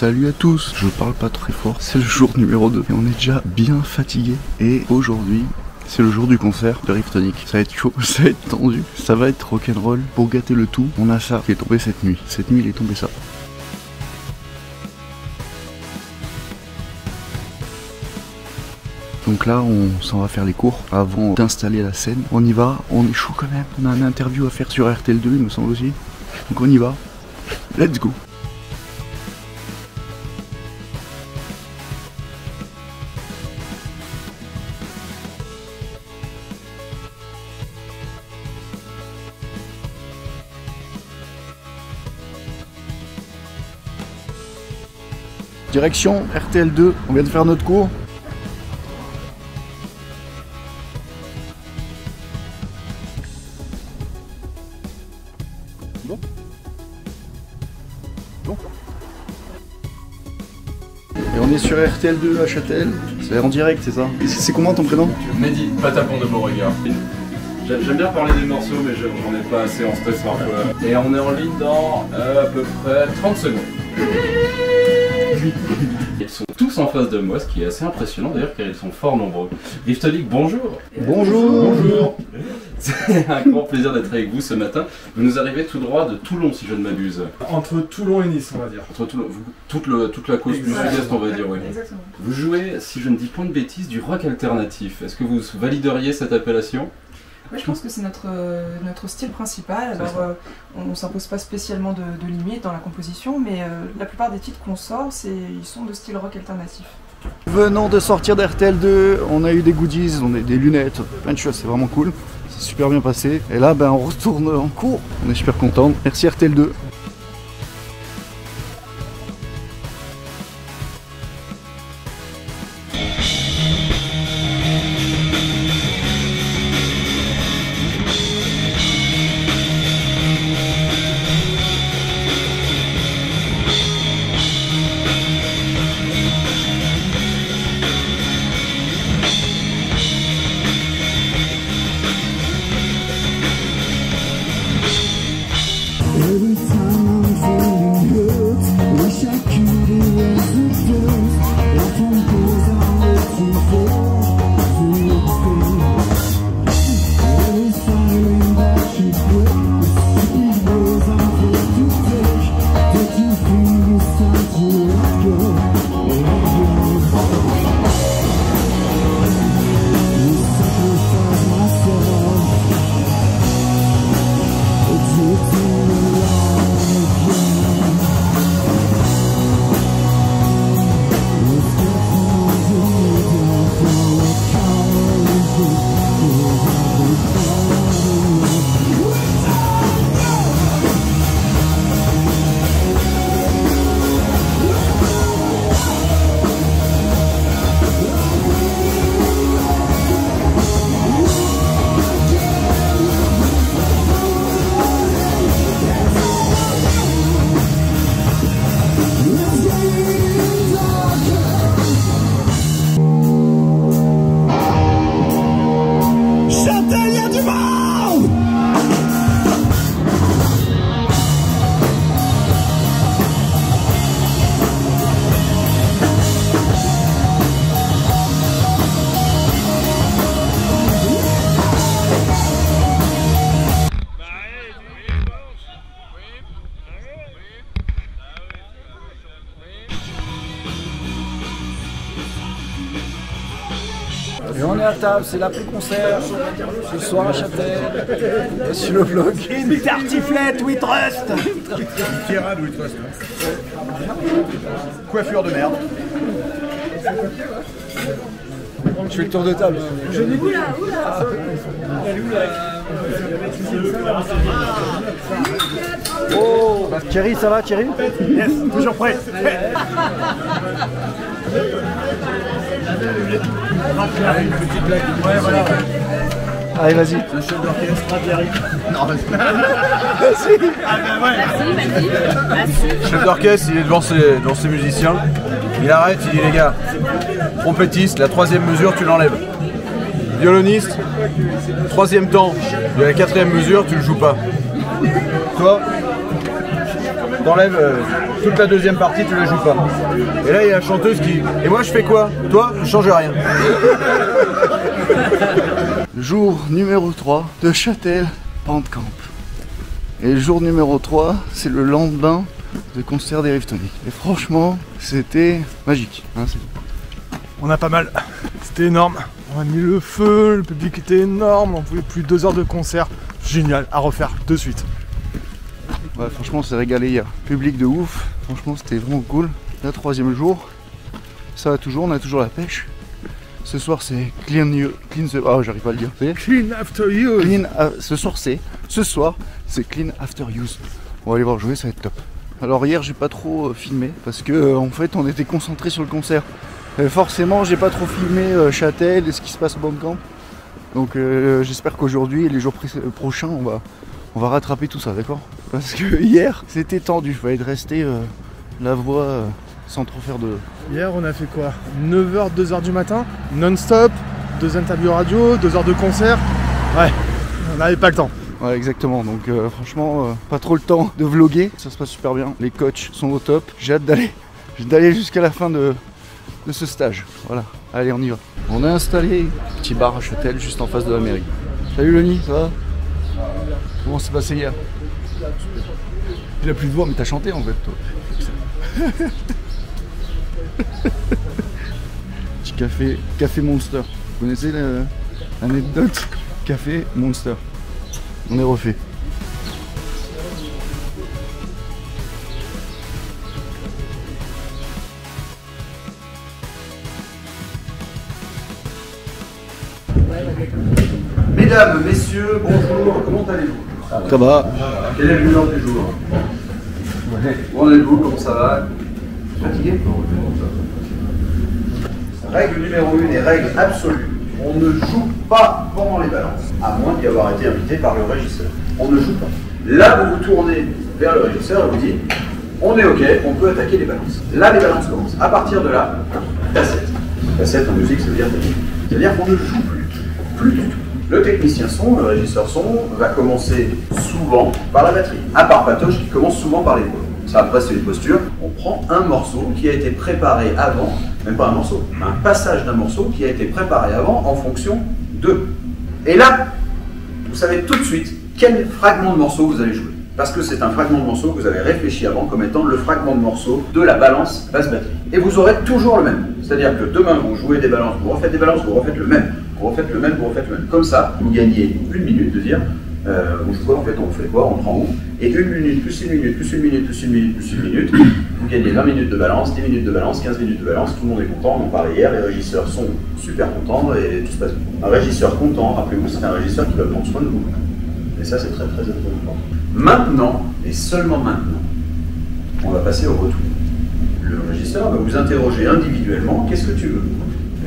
Salut à tous, je parle pas très fort, c'est le jour numéro 2 et on est déjà bien fatigué. Et aujourd'hui, c'est le jour du concert de Riftonic. Ça va être chaud, ça va être tendu, ça va être rock'n'roll. Pour gâter le tout, on a ça qui est tombé cette nuit. Cette nuit, il est tombé ça. Donc là, on s'en va faire les cours avant d'installer la scène. On y va, on est chaud quand même. On a une interview à faire sur RTL2, il me semble aussi. Donc on y va. Let's go. Direction RTL2, on vient de faire notre cours. Bon. Bon. Et on est sur RTL2 à Châtel. C'est en direct, c'est ça? C'est comment ton prénom? Mehdi, Patapon de Beauregard. J'aime bien parler des morceaux, mais j'en ai pas assez en stress parfois. Et on est en ligne dans à peu près 30 secondes. Ils sont tous en face de moi, ce qui est assez impressionnant d'ailleurs car ils sont fort nombreux. Riftonic, bonjour. Bonjour. Bonjour. C'est un grand plaisir d'être avec vous ce matin. Vous nous arrivez tout droit de Toulon si je ne m'abuse. Entre Toulon et Nice, on va dire. Entre Toulon, toute la côte du sud-est on va dire, oui. Exactement. Vous jouez, si je ne dis point de bêtises, du rock alternatif. Est-ce que vous valideriez cette appellation? Oui, je pense que c'est notre style principal. Alors, on ne s'impose pas spécialement de limites dans la composition, mais la plupart des titres qu'on sort, ils sont de style rock alternatif. Venons de sortir d'RTL2, on a eu des goodies, on a eu des lunettes, plein de choses, c'est vraiment cool. C'est super bien passé. Et là, ben, on retourne en cours. On est super content. Merci RTL2. Every time I'm feeling hurt, wish I could erase the truth. Life unfolds, I'm waiting for to explain. Every siren that you break, stupid ways I'm forced to take. Taking fingers, time to let go. You sacrifice myself. It's Et on est à table, c'est l'après-concert, ce soir à Châtel, sur le vlog. Une tartiflette, we trust. Tirade, we trust. Coiffure de merde. Je fais le tour de table. Oh, Thierry, ça va Thierry? Yes, toujours prêt. Une petite blague. Ouais, voilà. Allez, vas-y. Le chef d'orchestre, Thierry. Non, vas-y. Ah ben ouais. Le chef d'orchestre, il est devant ses musiciens. Il arrête, il dit les gars, trompettiste, la troisième mesure, tu l'enlèves. Violoniste, troisième temps, il y a la quatrième mesure, tu le joues pas. Toi, t'enlèves toute la deuxième partie, tu la joues pas. Et là il y a la chanteuse qui... Et moi je fais quoi? Toi, je change rien. Jour numéro 3 de Châtel Bandcamp. Et le jour numéro 3, c'est le lendemain de concert des Riftonic. Et franchement, c'était magique. Hein, on a pas mal. C'était énorme. On a mis le feu, le public était énorme, on pouvait plus 2 heures de concert. Génial, à refaire de suite. Ouais, franchement, on s'est régalé hier. Public de ouf. Franchement, c'était vraiment cool. Là, 3e jour. Ça va toujours, on a toujours la pêche. Ce soir, c'est clean the... Oh, j'arrive pas à le dire. Clean after use. Ce soir, c'est clean after use. On va aller voir jouer, ça va être top. Alors hier, j'ai pas trop filmé parce que en fait, on était concentré sur le concert. Forcément, j'ai pas trop filmé Châtel et ce qui se passe au Bandcamp. Donc, j'espère qu'aujourd'hui et les jours prochains, on va rattraper tout ça, d'accord? Parce que hier, c'était tendu. Il fallait rester la voix sans trop faire de... Hier, on a fait quoi? 9h, 2h du matin, non-stop, 2 interviews radio, 2 heures de concert. Ouais, on n'avait pas le temps. Ouais, exactement. Donc, franchement, pas trop le temps de vlogger. Ça se passe super bien. Les coachs sont au top. J'ai hâte d'aller jusqu'à la fin de ce stage. Voilà. Allez, on y va. On a installé un petit bar à Châtel juste en face de la mairie. Salut Lenny, ça va? Comment s'est passé hier? Il a plus de voix, mais t'as chanté en fait, toi. Petit café Monster. Vous connaissez l'anecdote? Café Monster. On est refait. Mesdames, messieurs, bonjour, comment allez-vous? Ça va. Quel est le bilan du jour? Où en êtes-vous? Comment ça va? Fatigué? Règle numéro 1 et règle absolue. On ne joue pas pendant les balances, à moins d'y avoir été invité par le régisseur. On ne joue pas. Là, vous vous tournez vers le régisseur et vous dites on est OK, on peut attaquer les balances. Là, les balances commencent. À partir de là, cassette. Cassette en musique, ça veut dire technique. C'est-à-dire qu'on ne joue plus du tout. Le technicien son, le régisseur son, va commencer souvent par la batterie. À part Patoche qui commence souvent par l'épaule. Ça, après, c'est une posture. On prend un morceau qui a été préparé avant, même pas un morceau, un passage d'un morceau qui a été préparé avant en fonction de. Et là, vous savez tout de suite quel fragment de morceau vous allez jouer. Parce que c'est un fragment de morceau que vous avez réfléchi avant comme étant le fragment de morceau de la balance basse batterie. Et vous aurez toujours le même. C'est-à-dire que demain, vous jouez des balances, vous refaites des balances, vous refaites le même. Vous refaites le même, vous refaites le même. Comme ça, vous gagnez 1 minute de dire on joue quoi, en fait, on fait quoi, on prend où. Et 1 minute, plus 1 minute, plus 1 minute, plus 1 minute, plus 1 minute, vous gagnez 20 minutes de balance, 10 minutes de balance, 15 minutes de balance, tout le monde est content, on en parlait hier, les régisseurs sont super contents et tout se passe bien. Un régisseur content, rappelez-vous, c'est un régisseur qui va prendre soin de vous. Et ça, c'est très très important. Maintenant, et seulement maintenant, on va passer au retour. Le régisseur va vous interroger individuellement, qu'est-ce que tu veux?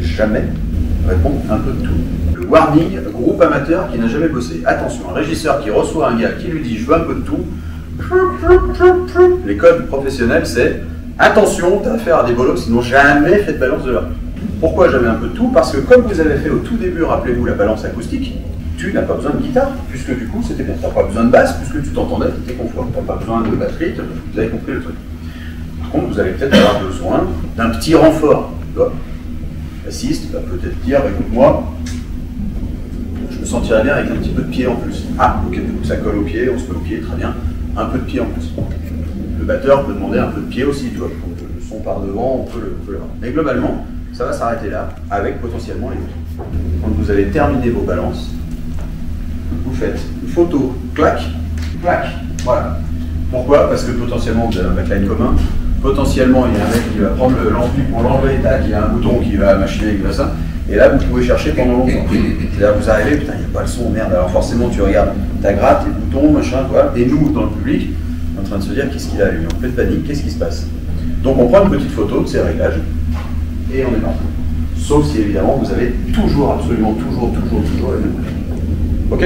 Jamais répondre un peu de tout. Le warning, groupe amateur qui n'a jamais bossé. Attention, un régisseur qui reçoit un gars qui lui dit je veux un peu de tout. Les codes professionnels, c'est attention, tu as affaire à des bolos qui n'ont jamais fait de balance de leur vie. Pourquoi jamais un peu de tout? Parce que comme vous avez fait au tout début, rappelez-vous, la balance acoustique, tu n'as pas besoin de guitare, puisque du coup c'était bien. Tu n'as pas besoin de basse, puisque tu t'entendais, tu étais confort. Tu n'as pas besoin de batterie, vous avez compris le truc. Par contre, vous allez peut-être avoir besoin d'un petit renfort. Bassiste va peut-être dire, écoute-moi, je me sentirais bien avec un petit peu de pied en plus. Ah, ok, ça colle au pied, on se met au pied, très bien. Un peu de pied en plus. Le batteur peut demander un peu de pied aussi, tu vois. Le son par devant, on peut le voir. Mais globalement, ça va s'arrêter là, avec potentiellement les boutons. Quand vous avez terminé vos balances, vous faites une photo, clac, clac, voilà. Pourquoi? Parce que potentiellement, vous avez un backline commun. Potentiellement, il y a un mec qui va prendre l'ampli pour l'enlever, tac, il y a un bouton qui va machiner, qui va ça. Et là, vous pouvez chercher pendant longtemps. C'est-à-dire, vous arrivez, putain, il n'y a pas le son, merde. Alors forcément, tu regardes ta gratte, les boutons, machin, quoi. Et nous, dans le public, on est en train de se dire, qu'est-ce qu'il a eu? En pleine panique, qu'est-ce qui se passe? Donc, on prend une petite photo de ces réglages et on est parti. Sauf si, évidemment, vous avez toujours, absolument toujours les mêmes réglages. Ok?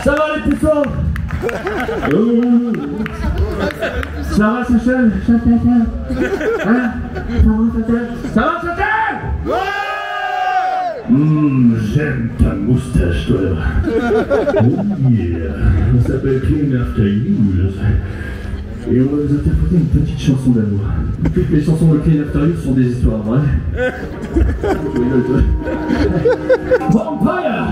Ça va les poussons? Ça va Sachel? Hein? Ça va Sachel? J'aime ta moustache toi là. Oh yeah. On s'appelle Clean After Use. Et on va vous interpréter une petite chanson d'amour. Toutes les chansons de Clean After Use sont des histoires vraies. Vampire!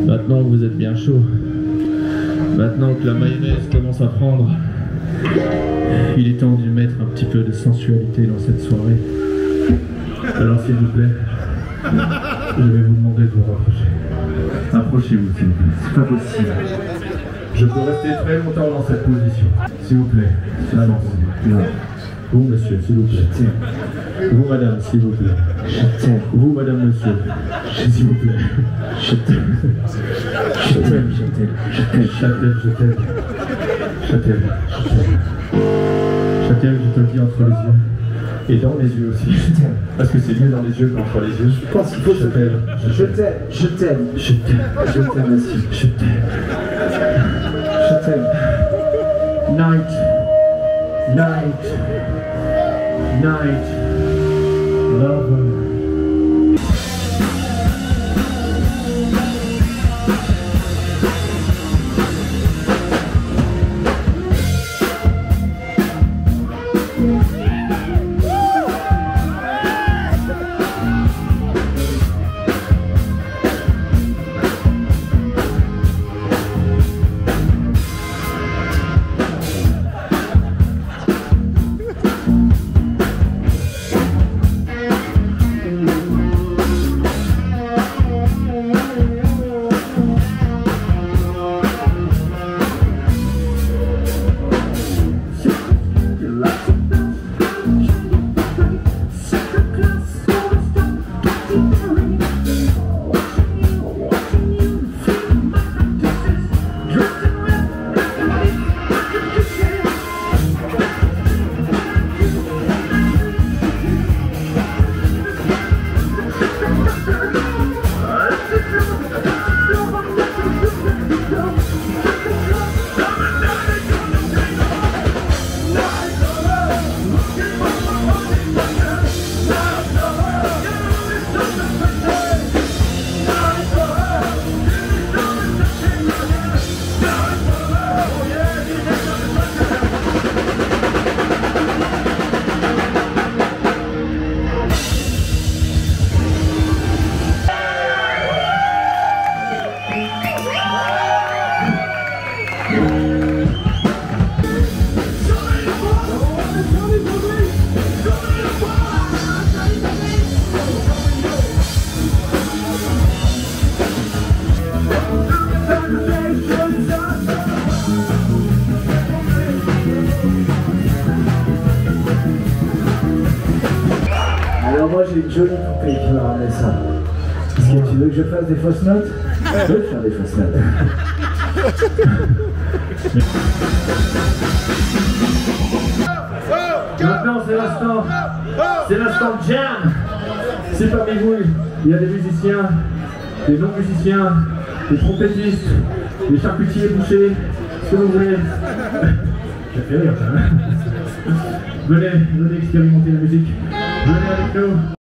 Maintenant que vous êtes bien chaud, maintenant que la mayonnaise commence à prendre, il est temps de mettre un petit peu de sensualité dans cette soirée. Alors s'il vous plaît, je vais vous demander de vous rapprocher. Approchez-vous s'il vous plaît, c'est pas possible. Je peux rester très longtemps dans cette position. S'il vous plaît, allons-y. Vous monsieur, s'il vous plaît. Vous madame, s'il vous plaît. Vous madame, monsieur. S'il vous plaît. Je t'aime. Je t'aime, je t'aime. Je t'aime, je t'aime. Je t'aime. Je t'aime. Je t'aime, je te le dis entre les yeux. Et dans les yeux aussi. Parce que c'est mieux dans les yeux qu'entre les yeux. Je pense qu'il faut je t'aime. Je t'aime. Je t'aime. Je t'aime. Je t'aime aussi. Je t'aime. Je t'aime. Night. Night. Night. Lover. moi j'ai une jolie poupée qui m'a ramené ça. Est-ce que tu veux que je fasse des fausses notes? Je veux faire des fausses notes. Maintenant c'est l'instant jam. C'est parmi vous, il y a des musiciens, des non-musiciens, des trompettistes, des charcutiers bouchers, ce que vous voulez. Ça fait rire ça. Venez expérimenter la musique. Venez avec nous.